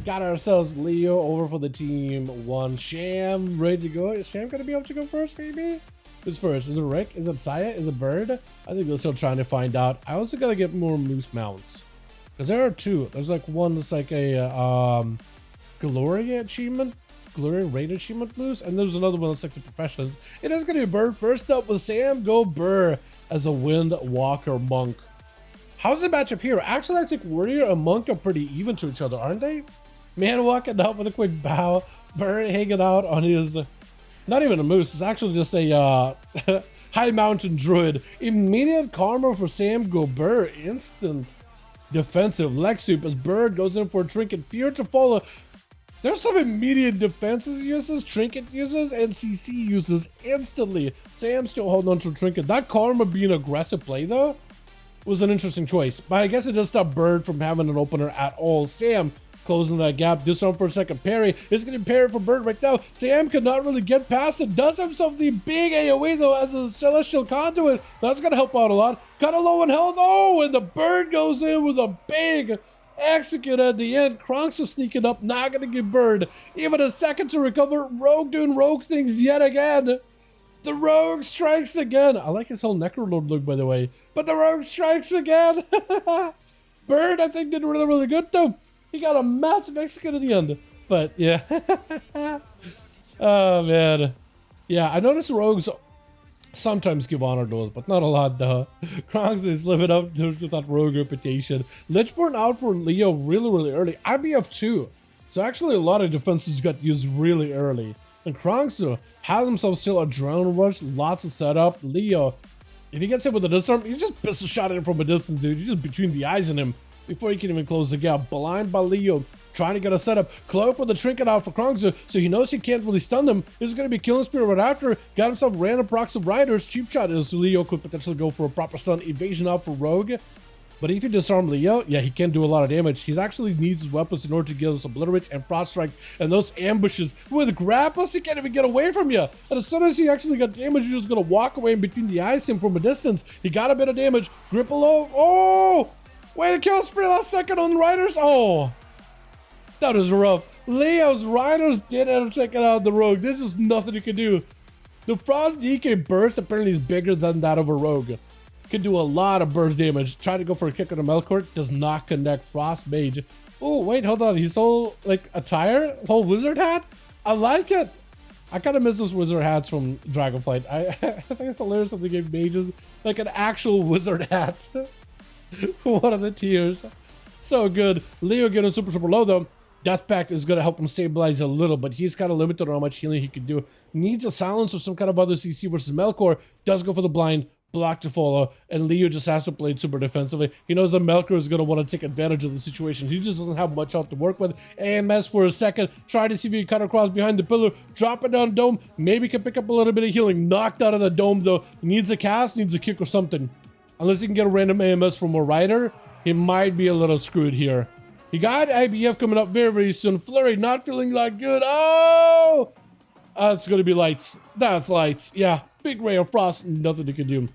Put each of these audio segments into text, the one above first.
Got ourselves Leo over for the team 1. Sham ready to go. Is Sham gonna be able to go first, maybe? Who's first? Is it Rick? Is it Saya? Is it Bird? I think they're still trying to find out. I also gotta get more moose mounts. Because there are two. There's like one that's like a Gloria achievement. Gloria raid achievement moose. And there's another one that's like the professions. It is gonna be Bird. First up with Sam. Go Burr as a Wind Walker monk. How's the matchup here? Actually, I think Warrior and Monk are pretty even to each other, aren't they? Man walking up with a quick bow. Bird hanging out on his... Not even a moose. It's actually just a high mountain druid. Immediate karma for Sam Gober. Instant defensive leg sweep as Bird goes in for a trinket. Fear to follow. There's some immediate defenses uses, trinket uses, and CC uses instantly. Sam's still holding on to a trinket. That karma being aggressive play though was an interesting choice. But I guess it does stop Bird from having an opener at all. Sam closing that gap. Disarm for a second. Parry. It's going to parry for Bird right now. Sam could not really get past it. Does himself the big AoE though as a Celestial Conduit. That's going to help out a lot. Kind of low in health. Oh, and the Bird goes in with a big execute at the end. Kronks is sneaking up. Not going to give Bird even a second to recover. Rogue doing rogue things yet again. The Rogue strikes again. I like his whole Necrolord look, by the way. But the Rogue strikes again. Bird, I think, did really, really good though. He got a massive execute at the end. But yeah. Oh man. Yeah, I noticed rogues sometimes give honor duels, but not a lot though. Kronks is living up to that rogue reputation. Lichborn out for Leo really, really early. IBF 2. So actually a lot of defenses got used really early. And Kronks has himself still a drone rush, lots of setup. Leo, if he gets hit with a disarm, you just pistol shot at him from a distance, dude. You're just between the eyes in him before he can even close the gap. Blind by Leo, trying to get a setup. Cloak with the trinket out for Kronks, so he knows he can't really stun them. This is going to be Killing Spear right after. Got himself random procs of Riders. Cheap shot is Leo could potentially go for a proper stun. Evasion out for Rogue. But if you disarm Leo, yeah, he can't do a lot of damage. He actually needs his weapons in order to get those obliterates and frost strikes and those ambushes. With grapples, he can't even get away from you. And as soon as he actually got damage, he's just going to walk away in between the eyes him from a distance. He got a bit of damage. Grip below. Oh! Way to kill Spree last second on Riders. Oh! That was rough. Leo's Riders did end up taking out the Rogue. There's just nothing you can do. The Frost DK burst apparently is bigger than that of a Rogue. Could do a lot of burst damage. Try to go for a kick on the Melkor. Does not connect. Frost Mage. Oh, wait, hold on. He's whole, like, attire? Whole wizard hat? I like it. I kind of miss those wizard hats from Dragonflight. I think it's hilarious that they gave mages like an actual wizard hat. One of the tiers. So good. Leo getting super, super low, though. Death Pact is going to help him stabilize a little, but he's kind of limited on how much healing he can do. Needs a silence or some kind of other CC versus Melkor. Does go for the blind. Block to follow, and Leo just has to play it super defensively. He knows that Melkor is going to want to take advantage of the situation. He just doesn't have much health to work with. AMS for a second, try to see if he can cut across behind the pillar, drop it down dome, maybe can pick up a little bit of healing. Knocked out of the dome though. Needs a cast, needs a kick or something. Unless he can get a random AMS from a rider, he might be a little screwed here. He got IBF coming up very, very soon. Flurry not feeling like good. Oh! It's going to be lights. That's lights. Yeah. Big ray of frost, nothing you can do.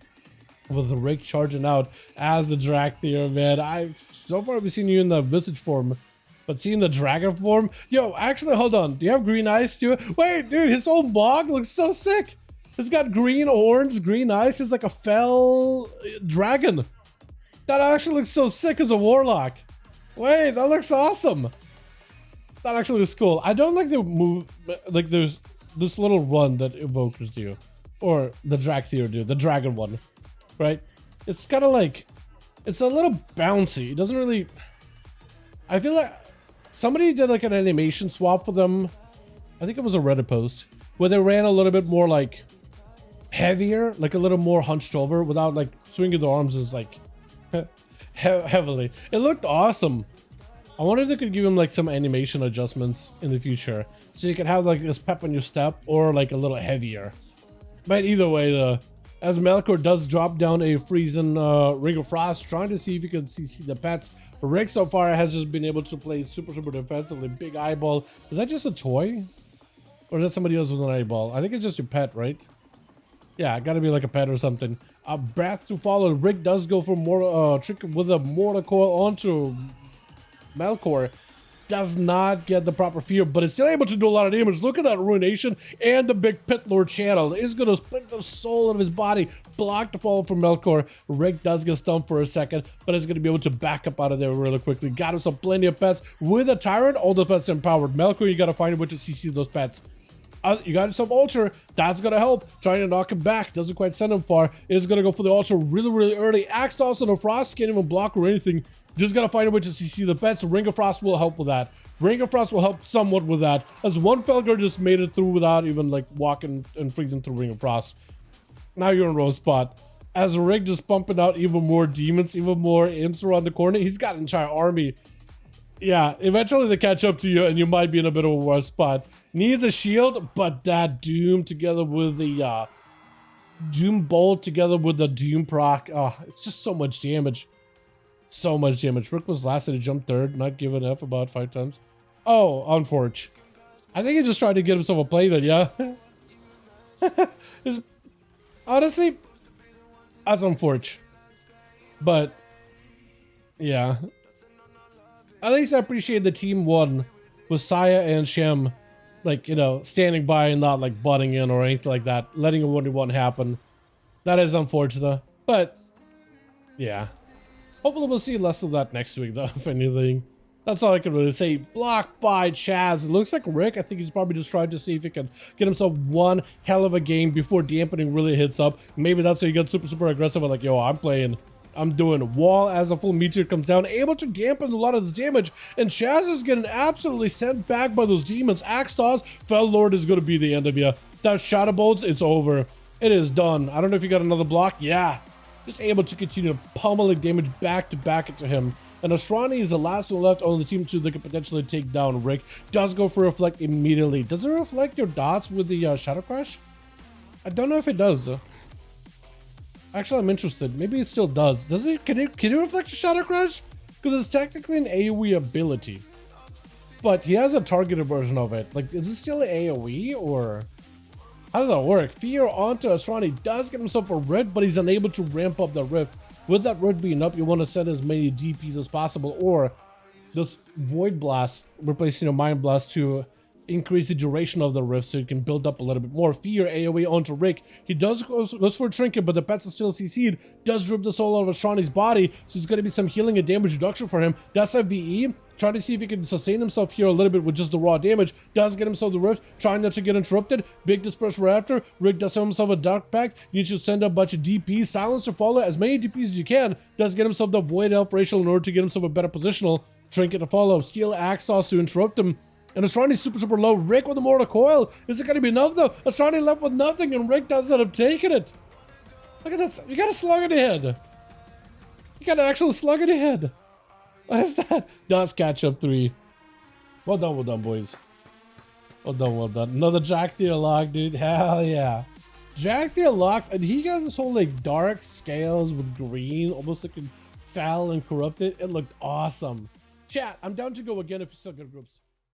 With the Rick charging out as the Dracthyr, man. So far we've seen you in the visage form, but seeing the dragon form, yo, actually, hold on. Do you have green eyes too? Wait, dude, his whole bog looks so sick. He's got green horns, green eyes. He's like a fell dragon. That actually looks so sick as a warlock. Wait, that looks awesome. That actually looks cool. I don't like the move, like there's this little run that evokers do. Or the Dracthyr do, the dragon one, right? It's kind of like, it's a little bouncy. It doesn't really, I feel like somebody did like an animation swap for them. I think it was a Reddit post where they ran a little bit more like heavier, like a little more hunched over without like swinging the arms as like heavily. It looked awesome. I wonder if they could give him like some animation adjustments in the future. So you could have like this pep on your step or like a little heavier. But either way, as Melkor does drop down a freezing Ring of Frost, trying to see if he can CC the pets. Rick so far has just been able to play super, super defensively. Big eyeball. Is that just a toy? Or is that somebody else with an eyeball? I think it's just your pet, right? Yeah, gotta be like a pet or something. Breath to follow. Rick does go for more trick with a mortal coil onto Melkor. does not get the proper fear, but it's still able to do a lot of damage. Look at that ruination, and the big Pit Lord channel is going to split the soul out of his body, block the fall from Melkor. Rick does get stumped for a second, but is going to be able to back up out of there really quickly. Got himself plenty of pets with a Tyrant. All the pets empowered. Melkor, you got to find a way to CC those pets. You got yourself Ultra. That's going to help. Trying to knock him back. Doesn't quite send him far. Is going to go for the Ultra really early. Axe Toss on a Frost. Can't even block or anything. Just got to find a way to CC the pets. Ring of Frost will help with that. Ring of Frost will help somewhat with that. As one Felger just made it through without even like walking and freezing through Ring of Frost. Now you're in a row spot. As Rick just pumping out even more demons, even more imps around the corner. He's got an entire army. Yeah, eventually they catch up to you and you might be in a bit of a worse spot. Needs a shield, but that Doom together with the Doom Bolt together with the Doom proc. Oh, it's just so much damage. So much damage. Rick was last to jump third, not giving F about 5 times. Oh, unfortunate. I think he just tried to get himself a play then, yeah? Honestly, that's unfortunate. But, yeah. At least I appreciate the team won with Saya and Shem, like, you know, standing by and not, like, butting in or anything like that. Letting a 1v1 happen. That is unfortunate. But, yeah. Hopefully we'll see less of that next week, though, if anything. That's all I can really say. Blocked by Chaz. It looks like Rick, I think he's probably just trying to see if he can get himself one hell of a game before dampening really hits up. Maybe that's why he got super aggressive. Like, yo, I'm doing wall as a full meteor comes down, able to dampen a lot of the damage. And Chaz is getting absolutely sent back by those demons. Axe Toss, Fel Lord is going to be the end of you. That Shadow Bolts, it's over. It is done. I don't know if you got another block. Yeah. Just able to continue pummeling damage back to back into him. And Astrani is the last one left on the team to look at potentially take down Rick. Does go for Reflect immediately. Does it reflect your dots with the Shadow Crash? I don't know if it does. Actually, I'm interested. Maybe it still does. Does it? Can it reflect your Shadow Crash? Because it's technically an AoE ability. But he has a targeted version of it. Like, is it still an AoE or... How does that work? Fear onto Astrani does get himself a Rift, but he's unable to ramp up the Rift. With that Rift being up, you want to send as many DPs as possible, or this Void Blast, replacing a Mind Blast to increase the duration of the Rift so you can build up a little bit more. Fear AoE onto Rick. He goes for a Trinket, but the pets are still CC'd. Does rip the soul out of Astrani's body, so there's going to be some healing and damage reduction for him. That's a VE. Trying to see if he can sustain himself here a little bit with just the raw damage. Does get himself the Rift, trying not to get interrupted. Big Disperse Raptor. Rick does have himself a Dark Pack. You should send a bunch of DPs. Silence to follow as many DPs as you can. Does get himself the Void Elf racial in order to get himself a better positional. Trinket to follow. Steel Axe Toss to interrupt him. And Astrani's super low. Rick with a Mortal Coil. Is it going to be enough though? Astrani left with nothing and Rick does end up taking it. Look at that. You got a slug in the head. You got an actual slug in the head. What is that? Does catch up 3. Well done, boys. Well done. Another Dracthyr lock, dude. Hell yeah. Dracthyr locks, and he got this whole like dark scales with green, almost looking foul and corrupted. It looked awesome. Chat, I'm down to go again if you still got groups.